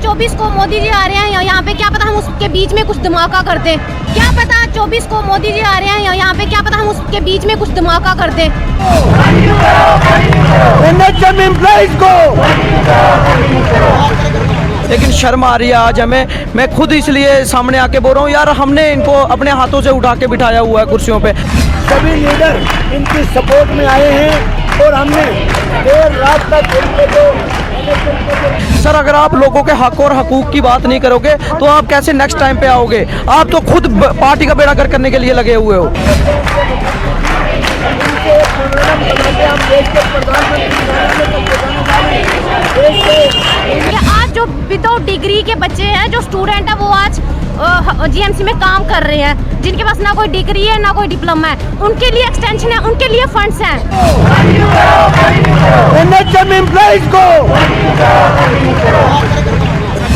24 को मोदी जी आ रहे हैं यहाँ पे, क्या पता हम उसके बीच में कुछ धमाका कर दें। क्या पता 24 को मोदी जी आ रहे हैं यहाँ पे, क्या पता हम उसके बीच में कुछ धमाका कर दें। लेकिन शर्म आ रही है आज हमें। मैं खुद इसलिए सामने आके बोल रहा हूँ यार, हमने इनको अपने हाथों से उठा के बिठाया हुआ है कुर्सियों पे। सभी लीडर इनकी सपोर्ट में आए हैं और हमने देर रात तक इनके जो सर, अगर आप लोगों के हक और हकूक की बात नहीं करोगे तो आप कैसे नेक्स्ट टाइम पे आओगे? आप तो खुद पार्टी का बेड़ा गर्क करने के लिए लगे हुए हो। आज जो विदाउट डिग्री के बच्चे हैं, जो स्टूडेंट है, वो आज जीएमसी में काम कर रहे हैं, जिनके पास ना कोई डिग्री है ना कोई डिप्लोमा है, उनके लिए एक्सटेंशन है, उनके लिए फंड्स हैं।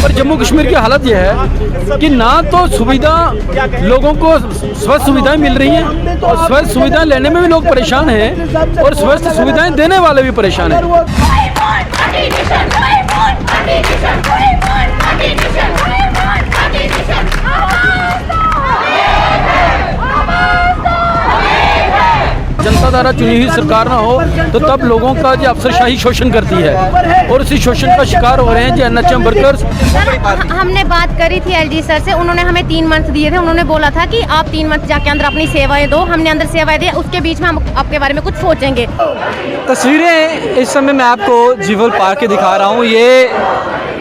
पर जम्मू कश्मीर की हालत यह है कि ना तो सुविधा, लोगों को स्वस्थ सुविधाएं मिल रही हैं और स्वस्थ सुविधाएं लेने में भी लोग परेशान हैं और स्वस्थ सुविधाएं देने वाले भी परेशान हैं। जनता द्वारा चुनी हुई सरकार ना हो तो तब लोगों का जो अफसरशाही शोषण करती है और उसी शोषण का शिकार हो रहे हैं जो एनएचएम वर्कर्स। हमने बात करी थी एलजी सर से, उन्होंने हमें 3 मंथ दिए थे। उन्होंने बोला था कि आप 3 मंथ जाके अंदर अपनी सेवाएं दो। हमने अंदर सेवाएं दी, उसके बीच में हम आपके बारे में कुछ सोचेंगे। तस्वीरें इस समय मैं आपको जीवल पार्क के दिखा रहा हूँ। ये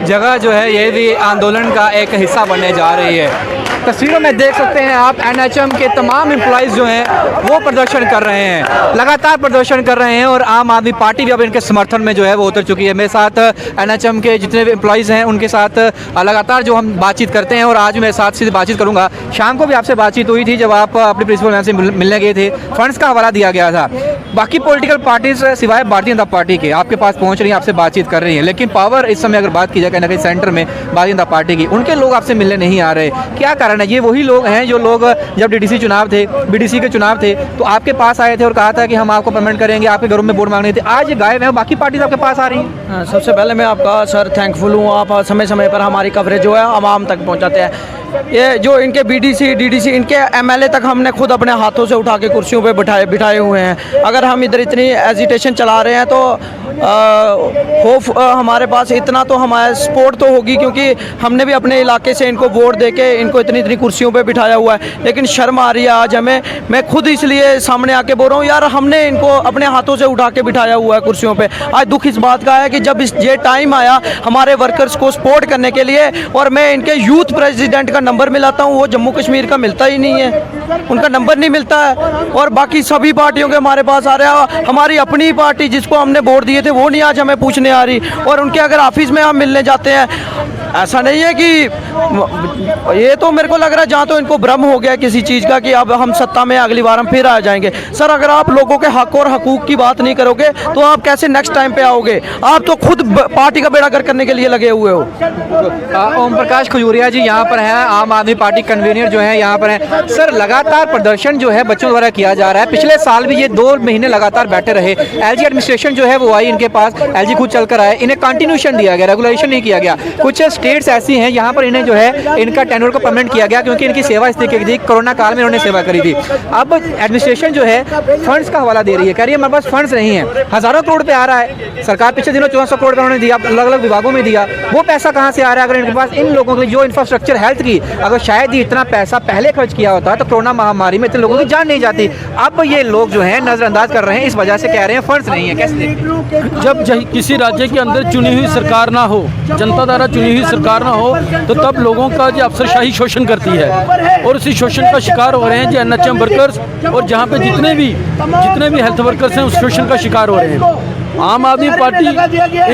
जगह जो है ये भी आंदोलन का एक हिस्सा बनने जा रही है। तस्वीरों में देख सकते हैं आप, एनएचएम के तमाम एम्प्लॉइज़ जो हैं वो प्रदर्शन कर रहे हैं, लगातार प्रदर्शन कर रहे हैं और आम आदमी पार्टी भी अब इनके समर्थन में जो है वो उतर चुकी है। मेरे साथ एनएचएम के जितने भी एम्प्लॉइज़ हैं उनके साथ लगातार जो हम बातचीत करते हैं और आज मेरे साथ सीधे बातचीत करूँगा। शाम को भी आपसे बातचीत हुई थी जब आप अपने प्रिंसिपल मैम से मिलने गए थे, फंड्स का हवाला दिया गया था। बाकी पॉलिटिकल पार्टीज सिवाय भारतीय जनता पार्टी के आपके पास पहुँच रही हैं, आपसे बातचीत कर रही हैं, लेकिन पावर इस समय अगर बात की जाए कहीं ना कहीं सेंटर में भारतीय जनता पार्टी की, उनके लोग आपसे मिलने नहीं आ रहे। क्या कारण है? ये वही लोग हैं जो लोग जब डीडीसी चुनाव थे, बीडीसी के चुनाव थे तो आपके पास आए थे और कहा था कि हम आपको पेमेंट करेंगे, आपके घरों में वोट मांगने थे। आज गायब है, बाकी पार्टीज आपके पास आ रही हैं। सबसे पहले मैं आपका सर थैंकफुल हूँ, आप समय समय पर हमारी कवरेज जो है आवाम तक पहुँचाते हैं। ये जो इनके बीडीसी, डीडीसी, इनके एमएलए तक हमने खुद अपने हाथों से उठा के कुर्सियों पे बिठाए हुए हैं। अगर हम इधर इतनी एजिटेशन चला रहे हैं तो होप हमारे पास इतना तो हमारा सपोर्ट तो होगी, क्योंकि हमने भी अपने इलाके से इनको वोट देके इनको इतनी कुर्सियों पे बिठाया हुआ है। लेकिन शर्म आ रही है आज हमें। मैं खुद इसलिए सामने आके बोल रहा हूँ यार, हमने इनको अपने हाथों से उठा के बिठाया हुआ है कुर्सियों पे। आज दुख इस बात का है कि जब ये टाइम आया हमारे वर्कर्स को सपोर्ट करने के लिए, और मैं इनके यूथ प्रेसिडेंट का नंबर मिलाता हूँ, वो जम्मू कश्मीर का मिलता ही नहीं है, उनका नंबर नहीं मिलता है। और बाकी सभी पार्टियों के हमारे पास आ रहा है, हमारी अपनी पार्टी जिसको हमने वोट दिए थे वो नहीं आज हमें पूछने आ रही। और उनके अगर ऑफिस में हम मिलने जाते हैं, ऐसा नहीं है कि ये तो मेरे को लग रहा है जहाँ तो इनको भ्रम हो गया किसी चीज़ का कि अब हम सत्ता में अगली बार हम फिर आ जाएंगे। सर, अगर आप लोगों के हक और हकूक की बात नहीं करोगे तो आप कैसे नेक्स्ट टाइम पे आओगे? आप तो खुद पार्टी का बेड़ा गर्क करने के लिए लगे हुए हो। ओम प्रकाश खजूरिया जी यहाँ पर हैं, आम आदमी पार्टी कन्वीनर जो है यहाँ पर हैं। सर, लगातार प्रदर्शन जो है बच्चों द्वारा किया जा रहा है। पिछले साल भी ये 2 महीने लगातार बैठे रहे। एलजी एडमिनिस्ट्रेशन जो है वो आई इनके पास, एलजी खुद चल कर आए, इन्हें कंटिन्यूशन दिया गया, रेगुलेशन नहीं किया गया। कुछ स्टेट्स ऐसी हैं यहाँ पर इन्हें जो है इनका टेन्योर को परमानेंट किया गया क्योंकि इनकी सेवा इस तरीके की थी, कोरोना काल में इन्होंने सेवा करी थी। अब एडमिनिस्ट्रेशन जो है फंड्स का हवाला दे रही है, कह रही है हमारे पास फंड्स नहीं है। हज़ारों करोड़ पे आ रहा है, सरकार पिछले दिनों 1400 करोड़ उन्होंने दिया, अलग अलग विभागों में दिया। वो पैसा कहाँ से आ रहा है? अगर इनके पास इन लोगों के लिए जो इंफ्रास्ट्रक्चर हेल्थ की, अगर शायद ही इतना पैसा पहले खर्च किया होता तो कोरोना महामारी में इतने लोगों की जान नहीं जाती। अब ये लोग जो है नज़रअंदाज कर रहे हैं, इस वजह से कह रहे हैं फंड्स नहीं है। कैसे? जब किसी राज्य के अंदर चुनी हुई सरकार ना हो, जनता द्वारा चुनी हुई सरकार ना हो तो तब लोगों का जो अफसरशाही शोषण करती है और उसी शोषण का शिकार हो रहे हैं जो एनएचएम वर्कर्स, और जहाँ पे जितने भी हेल्थ वर्कर्स हैं उस शोषण का शिकार हो रहे हैं। आम आदमी पार्टी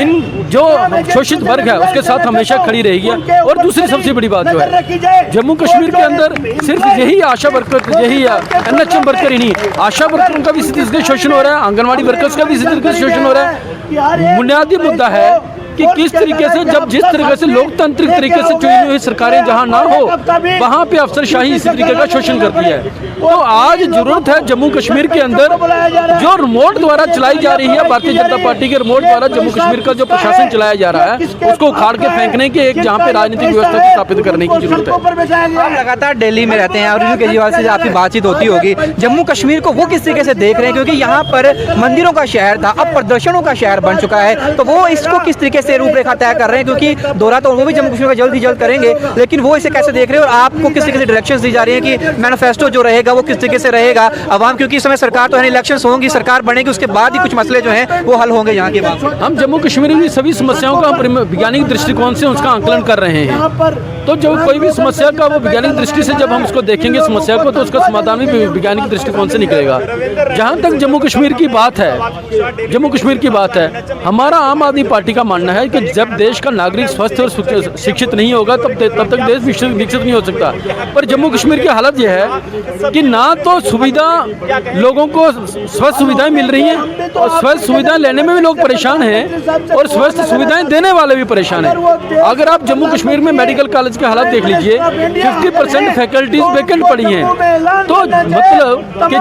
इन जो शोषित वर्ग है उसके साथ हमेशा खड़ी रहेगी। और दूसरी सबसे बड़ी बात जो है, जम्मू कश्मीर के अंदर सिर्फ यही आशा वर्कर, यही एनएचएम वर्कर ही नहीं, आशा वर्करों का भी इसी तरह शोषण हो रहा है, आंगनवाड़ी वर्कर्स का भी इसी तरह शोषण हो रहा है। बुनियादी मुद्दा है कि किस तरीके से जब जिस तरीके से लोकतांत्रिक तरीके से चुनी हुई सरकारें जहां ना हो वहां पे अफसरशाही इसी तरीके का शोषण करती है। तो आज जरूरत है जम्मू कश्मीर के अंदर जो रिमोट द्वारा चलाई जा रही है, भारतीय जनता पार्टी के रिमोट द्वारा जम्मू कश्मीर का जो प्रशासन चलाया जा रहा है उसको उखाड़ के फेंकने के, एक जहाँ पे राजनीतिक व्यवस्था को स्थापित करने की जरूरत है। आप लगातार दिल्ली में रहते हैं और अरविंद केजरीवाल से आपकी बातचीत होती होगी, जम्मू कश्मीर को वो किस तरीके से देख रहे हैं, क्योंकि यहाँ पर मंदिरों का शहर था, अब प्रदर्शनों का शहर बन चुका है, तो वो इसको किस तरीके से रूपरेखा तय कर रहे हैं, क्योंकि दौरा तो वो भी जम्मू कश्मीर का जल्द ही जल्द करेंगे, लेकिन वो इसे कैसे देख रहे हैं और आपको किस तरीके से डायरेक्शंस दी जा रही है कि मैनिफेस्टो जो रहेगा वो किस तरीके से रहेगा अवाम, क्योंकि इस समय सरकार तो है, इलेक्शंस होंगी, सरकार बनेगी, उसके बाद ही कुछ मसले जो हैं वो हल होंगे यहाँ के बाद। हम जम्मू कश्मीर की सभी समस्याओं का वैज्ञानिक दृष्टिकोण से उसका आंकलन कर रहे हैं। तो जब कोई भी समस्या का वो वैज्ञानिक दृष्टि से जब हम उसको देखेंगे समस्या को, तो उसका समाधान भी वैज्ञानिक दृष्टिकोण से निकलेगा। जहाँ तक जम्मू कश्मीर की बात है, जम्मू कश्मीर की बात है, हमारा आम आदमी पार्टी का मानना है कि जब देश का नागरिक स्वस्थ और शिक्षित नहीं होगा तब तक देश विकसित नहीं हो सकता। पर जम्मू कश्मीर की हालत यह है कि ना तो सुविधा, लोगों को स्वस्थ सुविधाएं मिल रही हैं और स्वस्थ सुविधाएं लेने में भी लोग परेशान हैं और स्वस्थ सुविधाएं देने वाले भी परेशान हैं। अगर आप जम्मू कश्मीर में मेडिकल कॉलेज के हालात देख लीजिए, 50% फैकल्टीज वैकेंट पड़ी हैं। तो मतलब कि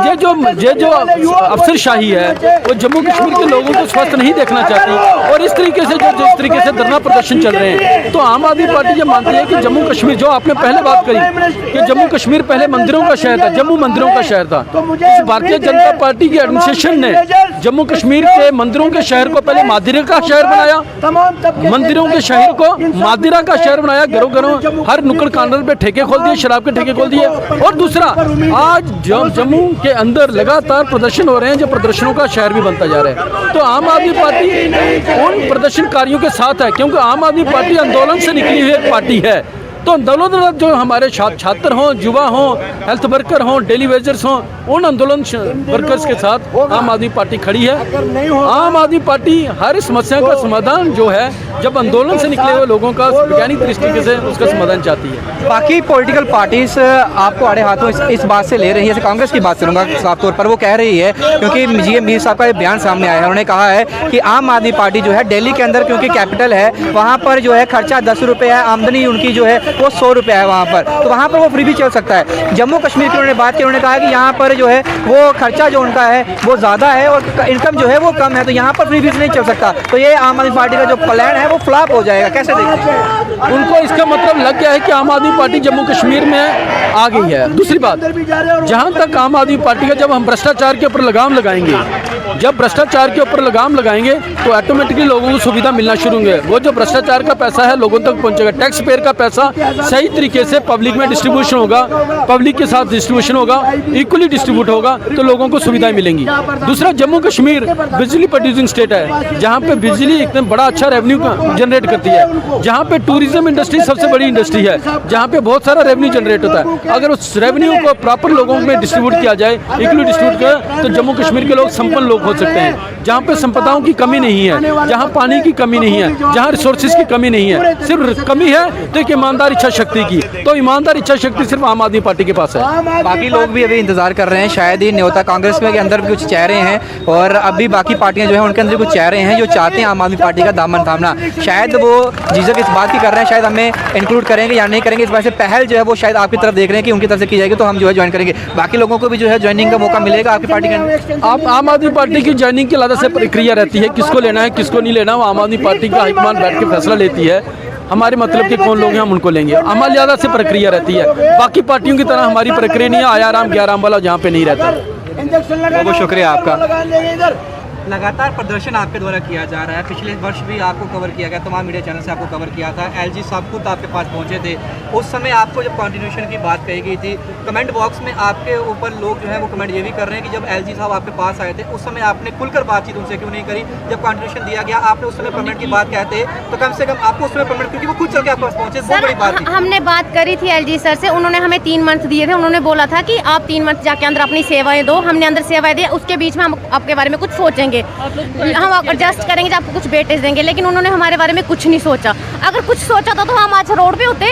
ये जो अफसरशाही है वो जम्मू कश्मीर के लोगों को स्वस्थ नहीं देखना चाहती, और इस तरीके से जिस तरीके से धरना प्रदर्शन चल रहे हैं, तो आम आदमी पार्टी ये मानती है कि जम्मू कश्मीर, जो आपने पहले बात करी कि जम्मू कश्मीर पहले मंदिरों का शहर था, जम्मू मंदिरों का शहर था, इस भारतीय जनता पार्टी की एडमिनिस्ट्रेशन ने जम्मू कश्मीर के मंदिरों के शहर को पहले मादिरा का शहर बनाया, मंदिरों के शहर को मादिरा का शहर बनाया, घरों घरों हर नुक्कड़ कॉर्नर पे ठेके खोल दिए, शराब के ठेके खोल दिए। और दूसरा, आज जम्मू के अंदर लगातार प्रदर्शन हो रहे हैं जो प्रदर्शनों का शहर भी बनता जा रहा है। तो आम आदमी पार्टी उन प्रदर्शनकारियों के साथ है, क्योंकि आम आदमी पार्टी आंदोलन से निकली हुई एक पार्टी है। तो आंदोलन जो हमारे छात्र हों, युवा हों, हेल्थ वर्कर हों, डेली वेजर्स हों, उन आंदोलन वर्कर्स के साथ आम आदमी पार्टी खड़ी है। आम आदमी पार्टी हर समस्या का समाधान जो है, जब आंदोलन से निकले हुए लोगों का वैज्ञानिक दृष्टि से उसका समाधान चाहती है। बाकी पॉलिटिकल पार्टीज आपको आड़े हाथों इस बात से ले रही है, जैसे कांग्रेस की बात करूंगा साफ तौर पर, वो कह रही है, क्योंकि जीएम मीर साहब का एक बयान सामने आया है, उन्होंने कहा है कि आम आदमी पार्टी जो है दिल्ली के अंदर, क्योंकि कैपिटल है, वहाँ पर जो है खर्चा 10 रुपये है, आमदनी उनकी जो है वो 100 रुपये है वहाँ पर, तो वहाँ पर वो फ्री भी चल सकता है। जम्मू कश्मीर की उन्होंने बात की, उन्होंने कहा कि यहाँ पर जो है वो खर्चा जो उनका है वो ज़्यादा है और इनकम जो है वो कम है, तो यहाँ पर फ्री भी नहीं चल सकता। तो ये आम आदमी पार्टी का जो प्लान है वो फ्लॉप हो जाएगा, कैसे देखते हैं? उनको इसका मतलब लग गया है कि आम आदमी पार्टी जम्मू कश्मीर में आ गई है। दूसरी बात, जहाँ तक आम आदमी पार्टी का, जब हम भ्रष्टाचार के ऊपर लगाम लगाएंगे, जब भ्रष्टाचार के ऊपर लगाम लगाएंगे तो ऑटोमेटिकली लोगों को सुविधा मिलना शुरू होंगे। वो जो भ्रष्टाचार का पैसा है लोगों तक पहुंचेगा, टैक्स पेयर का पैसा सही तरीके से पब्लिक में डिस्ट्रीब्यूशन होगा, पब्लिक के साथ डिस्ट्रीब्यूशन होगा, इक्वली डिस्ट्रीब्यूट होगा, तो लोगों को सुविधाएं मिलेंगी। दूसरा, जम्मू कश्मीर बिजली प्रोड्यूसिंग स्टेट है, जहाँ पे बिजली एकदम बड़ा अच्छा रेवेन्यू जनरेट करती है, जहाँ पे टूरिज्म इंडस्ट्री सबसे बड़ी इंडस्ट्री है, जहाँ पे बहुत सारा रेवेन्यू जनरेट होता है। अगर उस रेवेन्यू को प्रॉपर लोगों में डिस्ट्रीब्यूट किया जाए, इक्वली डिस्ट्रीब्यूट किया, तो जम्मू कश्मीर के लोग संपन्न लोग हो सकते हैं, जहाँ पे संपदाओं की कमी नहीं है, जहाँ पानी की कमी नहीं है, जहाँ रिसोर्सेज की कमी नहीं है, सिर्फ कमी है तो एक ईमानदार इच्छा शक्ति की। तो ईमानदार इच्छा शक्ति सिर्फ आम आदमी पार्टी के पास है। बाकी लोग भी अभी इंतजार कर रहे हैं, शायद ही न्योता कांग्रेस में के अंदर भी कुछ चेहरे हैं और अभी बाकी पार्टियां जो है उनके अंदर कुछ चेहरे हैं जो चाहते हैं आम आदमी पार्टी का दामन थामना। शायद वो झिझक इस बात की कर रहे हैं, शायद हमें इंक्लूड करेंगे या नहीं करेंगे, इस वजह से पहल जो है वो शायद आपकी तरफ देख रहे हैं कि उनकी तरफ से की जाएगी तो हम जो है ज्वाइन करेंगे। बाकी लोगों को भी जो है ज्वाइनिंग का मौका मिलेगा आपकी पार्टी का। आप आम आदमी पार्टी की ज्वाइनिंग की अलग से प्रक्रिया रहती है, किसको लेना है किसको नहीं लेना, वो आम आदमी पार्टी का हाईकमान बैठ के फैसला लेती है। हमारे मतलब के कौन लोग हैं हम उनको लेंगे, हमारी ज़्यादा से प्रक्रिया रहती है। बाकी पार्टियों की तरह हमारी प्रक्रिया नहीं है, आया राम गया राम वाला जहाँ पे नहीं रहता। बहुत शुक्रिया आपका। लगातार प्रदर्शन आपके द्वारा किया जा रहा है, पिछले वर्ष भी आपको कवर किया गया, तमाम मीडिया चैनल से आपको कवर किया था, एलजी साहब खुद आपके पास पहुंचे थे। उस समय आपको जब कंटिन्यूशन की बात कही गई थी, कमेंट बॉक्स में आपके ऊपर लोग जो है वो कमेंट ये भी कर रहे हैं कि जब एलजी साहब आपके पास आए थे उस समय आपने खुलकर बातचीत उनसे क्यों नहीं करी, जब कंटिन्यूशन दिया गया आपने उस समय परमिट की बात कहते तो कम से कम आपको उस समय परमिट, क्योंकि वो खुद चल के आपके पास पहुंचे, बहुत बड़ी बात थी। हमने बात करी थी एलजी सर से, उन्होंने हमें 3 मंथ दिए थे, उन्होंने बोला था कि आप 3 मंथ जाके अंदर अपनी सेवाएं दो। हमने अंदर सेवाएं दी, उसके बीच में हम आपके बारे में कुछ सोचेंगे, हम एडजस्ट करेंगे, जब आपको कुछ बेटेज देंगे, लेकिन उन्होंने हमारे बारे में कुछ नहीं सोचा। अगर कुछ सोचा था तो हम आज रोड पे होते,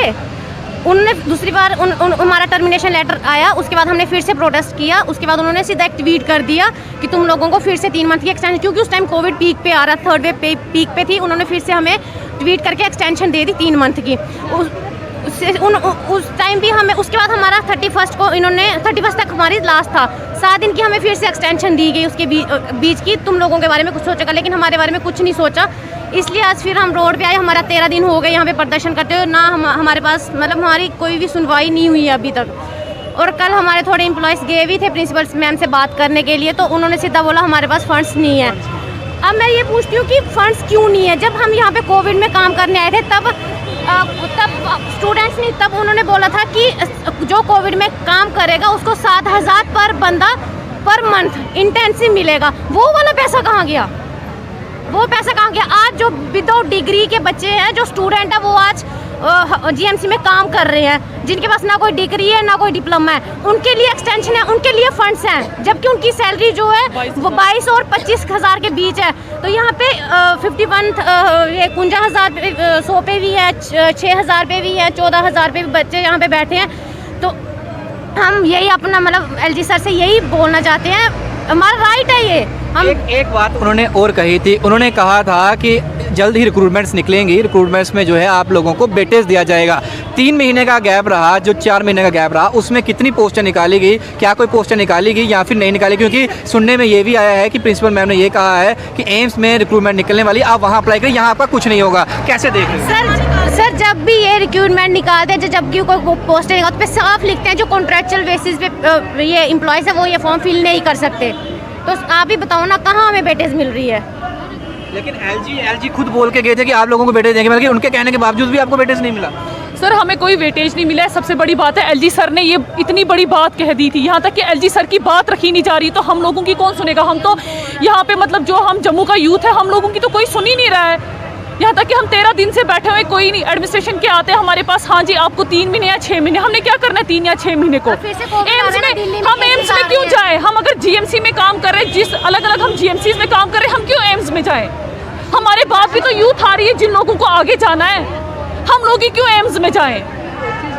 उन्होंने दूसरी बार हमारा टर्मिनेशन लेटर आया, उसके बाद हमने फिर से प्रोटेस्ट किया। उसके बाद उन्होंने सीधा एक ट्वीट कर दिया कि तुम लोगों को फिर से 3 मंथ की एक्सटेंशन, क्योंकि उस टाइम कोविड पीक पे आ रहा, थर्ड वेव पीक पे थी। उन्होंने फिर से हमें ट्वीट करके एक्सटेंशन दे दी 3 मंथ की। उस टाइम भी हमें, उसके बाद हमारा 31 को इन्होंने 31 तक हमारी लास्ट था, 7 दिन की हमें फिर से एक्सटेंशन दी गई उसके बीच की। तुम लोगों के बारे में कुछ सोचेगा, लेकिन हमारे बारे में कुछ नहीं सोचा। इसलिए आज फिर हम रोड पे आए। हमारा 13 दिन हो गए यहाँ पे प्रदर्शन करते हुए, ना हमारे पास मतलब हमारी कोई भी सुनवाई नहीं हुई है अभी तक। और कल हमारे थोड़े एम्प्लॉयज़ गए भी थे प्रिंसिपल मैम से बात करने के लिए, तो उन्होंने सीधा बोला हमारे पास फंड्स नहीं है। अब मैं ये पूछती हूँ कि फंड्स क्यों नहीं है? जब हम यहाँ पे कोविड में काम करने आए थे तब स्टूडेंट्स नहीं, तब उन्होंने बोला था कि जो कोविड में काम करेगा उसको 7,000 पर बंदा पर मंथ इंटेंसिव मिलेगा। वो वाला पैसा कहाँ गया? वो पैसा कहाँ गया? आज जो विदाउट डिग्री के बच्चे हैं, जो स्टूडेंट है, वो आज जीएमसी में काम कर रहे हैं, जिनके पास ना कोई डिग्री है ना कोई डिप्लोमा है, उनके लिए एक्सटेंशन है, उनके लिए फंड्स हैं, जबकि उनकी सैलरी जो है वो 22 और 25 हज़ार के बीच है। तो यहाँ पे 51 हज़ार 100 पे भी है, 6 हज़ार पे भी है, 14 हज़ार पे भी बच्चे यहाँ पे बैठे हैं। तो हम यही अपना मतलब एलजी सर से यही बोलना चाहते हैं, हमारा राइट है ये। हम एक बात उन्होंने और कही थी, उन्होंने कहा था कि जल्द ही रिक्रूटमेंट्स निकलेंगी, रिक्रूटमेंट्स में जो है आप लोगों को वेटेज दिया जाएगा। 3 महीने का गैप रहा, जो 4 महीने का गैप रहा, उसमें कितनी पोस्टें निकाली गई? क्या कोई पोस्टें निकाली गई या फिर नहीं निकाली? क्योंकि सुनने में ये भी आया है कि प्रिंसिपल मैम ने ये कहा है कि एम्स में रिक्रूटमेंट निकलने वाली, आप वहाँ अप्लाई करें, यहाँ आपका कुछ नहीं होगा। कैसे देख रहे हैं? सर जब भी ये रिक्रूटमेंट निकालते हैं, जब भी कोई पोस्टें निकालते हैं, पे साफ लिखते हैं जो कॉन्ट्रेक्चुअल बेसिस पे ये एम्प्लॉयज़ है वो ये फॉर्म फिल नहीं कर सकते। तो आप ही बताओ ना, कहाँ हमें वेटेज मिल रही है? लेकिन एलजी खुद बोल के गए थे कि आप लोगों को वेटेज देंगे, मतलब उनके कहने के बावजूद भी आपको वेटेज नहीं मिला। सर हमें कोई वेटेज नहीं मिला है। सबसे बड़ी बात है एलजी सर ने ये इतनी बड़ी बात कह दी थी, यहाँ तक कि एलजी सर की बात रखी नहीं जा रही, तो हम लोगों की कौन सुनेगा? हम तो यहाँ पे मतलब जो हम जम्मू का यूथ है, हम लोगों की तो कोई सुन ही नहीं रहा है। यहाँ तक कि हम 13 दिन से बैठे हुए, कोई नहीं एडमिनिस्ट्रेशन के आते हैं हमारे पास, हाँ जी आपको 3 महीने या 6 महीने, हमने क्या करना है 3 या 6 महीने को? एम्स में हम एम्स में क्यों जाए? हम अगर जीएमसी में काम कर रहे हैं, जिस अलग अलग हम जीएमसी में काम कर रहे हैं, हम क्यों एम्स में जाएं? हमारे बाद भी तो यूथ आ रही है जिन लोगों को आगे जाना है, हम लोग ही क्यों एम्स में जाएं?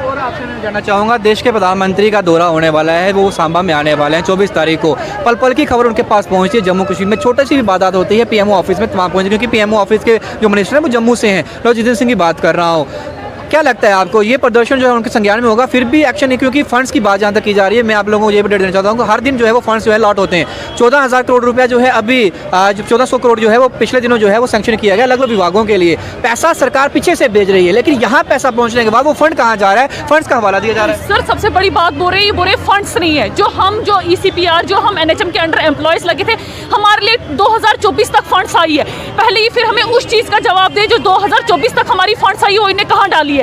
और आपसे मैं जानना चाहूँगा, देश के प्रधानमंत्री का दौरा होने वाला है, वो सांबा में आने वाले हैं 24 तारीख को। पल पल की खबर उनके पास पहुँची है। जम्मू कश्मीर में छोटी सी भी बात होती है पीएमओ ऑफिस में तमाम पहुँचे, क्योंकि पीएमओ ऑफिस के जो मिनिस्टर हैं वो जम्मू से हैं। जितेंद्र सिंह की बात कर रहा हूँ। क्या लगता है आपको, ये प्रदर्शन जो है उनके संज्ञान में होगा? फिर भी एक्शन नहीं, क्योंकि फंड्स की बात जहाँ तक की जा रही है, मैं आप लोगों को ये भी डेट देना चाहता हूँ कि हर दिन जो है वो फंड्स जो है लॉट होते हैं। 14,000 करोड़ रुपया जो है अभी 1400 करोड़ जो है वो पिछले दिनों जो है वो सैंक्शन किया गया अलग अलग विभागों के लिए। पैसा सरकार पीछे से भेज रही है, लेकिन यहाँ पैसा पहुँचने के बाद वो फंड कहाँ जा रहा है, फंड्स का हवाला दिया जा रहा है। सर सबसे बड़ी बात बोल रहे फंड्स नहीं है। जो ECPR जो हम NHM के अंडर एम्प्लॉयज़ लगे थे, हमारे लिए 2024 तक फंड्स आई है। पहले ही फिर हमें उस चीज़ का जवाब दे जो 2024 तक हमारी फंड्स आई है, वो इन्हें कहाँ डाली है?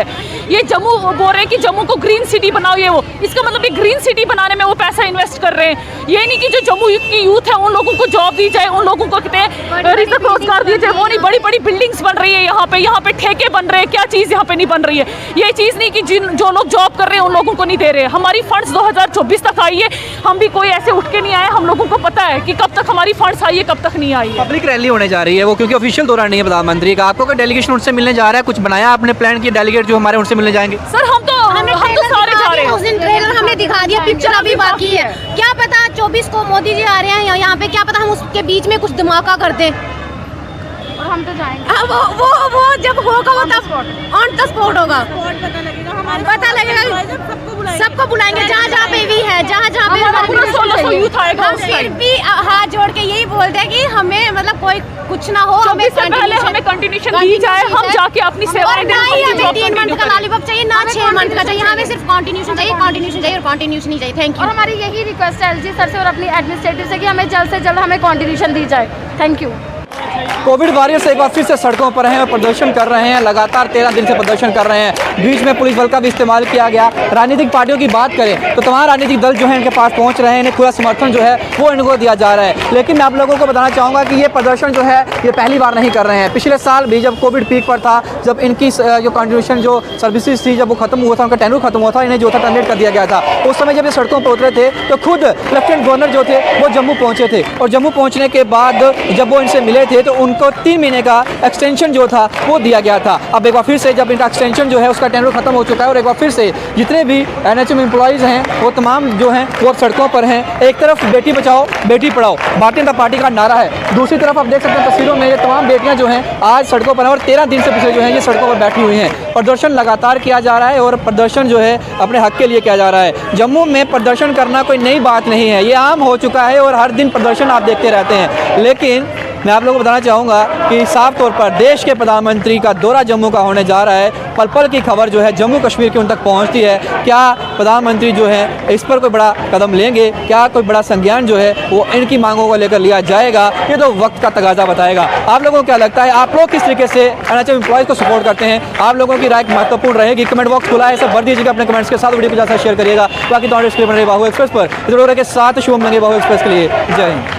ये जम्मू बोल रहे हैं कि जम्मू को ग्रीन सिटी बनाओ, ये वो, इसका मतलब ये ग्रीन सिटी बनाने में वो पैसा इन्वेस्ट कर रहे हैं। ये नहीं कि जो जम्मू की यूथ है उन लोगों को जॉब दी जाए, उन लोगों को कहते हैं रिजर्व रोजगार दिए जाए। वो नहीं, बड़ी बड़ी बिल्डिंग्स बन रही है यहाँ पे ठेके बन रहे हैं, क्या चीज़ यहाँ पे नहीं बन रही है? ये चीज़ नहीं कि जो लोग जॉब कर रहे हैं उन लोगों को नहीं दे रहे हैं। हमारी फंड्स 2024 तक आई है, हम भी कोई ऐसे उठ के नहीं आए, हम लोगों को पता है कि कब तक हमारी फंड्स आई है, कब तक नहीं आई है। पब्लिक रैली होने जा रही है वो, क्योंकि ऑफिशियल दौरा नहीं है प्रधानमंत्री का। आपको कोई डेलीगेशन उनसे मिलने जा रहा है? कुछ बनाया आपने प्लान की डेलीगेट जो हमारे उनसे मिलने जाएंगे? सर हम तो सारे जा रहे हैं। उस दिन ट्रेलर हमने दिखा दिया, पिक्चर अभी बाकी है। क्या पता 24 को मोदी जी आ रहे हैं यहाँ पे, क्या पता हम उसके बीच में कुछ धमाका कर दें और हम तो जाएंगे। वो जब होगा वो तब ऑन द स्पॉट होगा, पता लगेगा, सबको बुलाएंगे जहाँ जहाँ पे भी है, जहाँ जहाँ पे पूरा 1600 यूथ आएगा। हम फिर भी हाथ जोड़ के यही बोलते हैं कि हमें मतलब कोई कुछ ना हो, हमें पहले हमें कंटिन्यूशन दी जाए, हम जाके अपनी सेवाएं दें। ना ही हमें 3 मंथ का लॉलीपॉप चाहिए, ना 6 मंथ का चाहिए, हमें सिर्फ कंटिन्यूशन चाहिए और कंटिन्यूशन नहीं चाहिए। Thank you. और हमारी यही रिक्वेस्ट है एलजी सर से और अपनी एडमिनिस्ट्रेटिव से कि हमें जल्द से जल्द हमें कंटिन्यूशन दी जाए। Thank you. कोविड वॉरियर्स एक बार फिर से सड़कों पर हैं और प्रदर्शन कर रहे हैं। लगातार 13 दिन से प्रदर्शन कर रहे हैं। बीच में पुलिस बल का भी इस्तेमाल किया गया। राजनीतिक पार्टियों की बात करें तो तमाम राजनीतिक दल जो है इनके पास पहुंच रहे हैं, इन्हें पूरा समर्थन जो है वो इनको दिया जा रहा है। लेकिन मैं आप लोगों को बताना चाहूँगा कि ये प्रदर्शन जो है ये पहली बार नहीं कर रहे हैं। पिछले साल भी जब कोविड पीक पर था, जब इनकी जो कंट्रीब्यूशन जो सर्विसेज थी जब वो खत्म हुआ था, उनका टेन्यूर खत्म हुआ था, इन्हें जो था टर्मिनेट कर दिया गया था। उस समय जब ये सड़कों पर उतरे थे तो खुद लेफ्टिनेंट गवर्नर जो थे वो जम्मू पहुँचे थे और जम्मू पहुँचने के बाद जब वो इनसे मिले थे तो उनको 3 महीने का एक्सटेंशन जो था वो दिया गया था। अब एक बार फिर से जब इनका एक्सटेंशन जो है उसका टेन्योर खत्म हो चुका है और एक बार फिर से जितने भी NHM एम्प्लॉइज़ हैं वो तमाम जो हैं वो अब सड़कों पर हैं। एक तरफ बेटी बचाओ बेटी पढ़ाओ भारतीय जनता पार्टी का नारा है, दूसरी तरफ आप देख सकते हैं तस्वीरों में ये तमाम बेटियां जो हैं आज सड़कों पर हैं और 13 दिन से पिछले जो हैं ये सड़कों पर बैठी हुई हैं। प्रदर्शन लगातार किया जा रहा है और प्रदर्शन जो है अपने हक के लिए किया जा रहा है। जम्मू में प्रदर्शन करना कोई नई बात नहीं है, ये आम हो चुका है और हर दिन प्रदर्शन आप देखते रहते हैं। लेकिन मैं आप लोगों को बताना चाहूँगा कि साफ तौर पर देश के प्रधानमंत्री का दौरा जम्मू का होने जा रहा है। पल पल की खबर जो है जम्मू कश्मीर की उन तक पहुँचती है। क्या प्रधानमंत्री जो है इस पर कोई बड़ा कदम लेंगे, क्या कोई बड़ा संज्ञान जो है वो इनकी मांगों को लेकर लिया जाएगा, ये तो वक्त का तगाजा बताएगा। आप लोगों को क्या लगता है, आप लोग किस तरीके से NHM एम्प्लॉइज़ को सपोर्ट करते हैं? आप लोगों की राय महत्वपूर्ण रहेगी। कमेंट बॉक्स खुला है, सब भर दीजिएगा अपने कमेंट्स के साथ, वीडियो को ज़्यादा शेयर करिएगा। बाकी तो स्क्रीन पर बाहू एक्सप्रेस पर के साथ शुभम लगे बाहू एक्सप्रेस के लिए जय हिंद।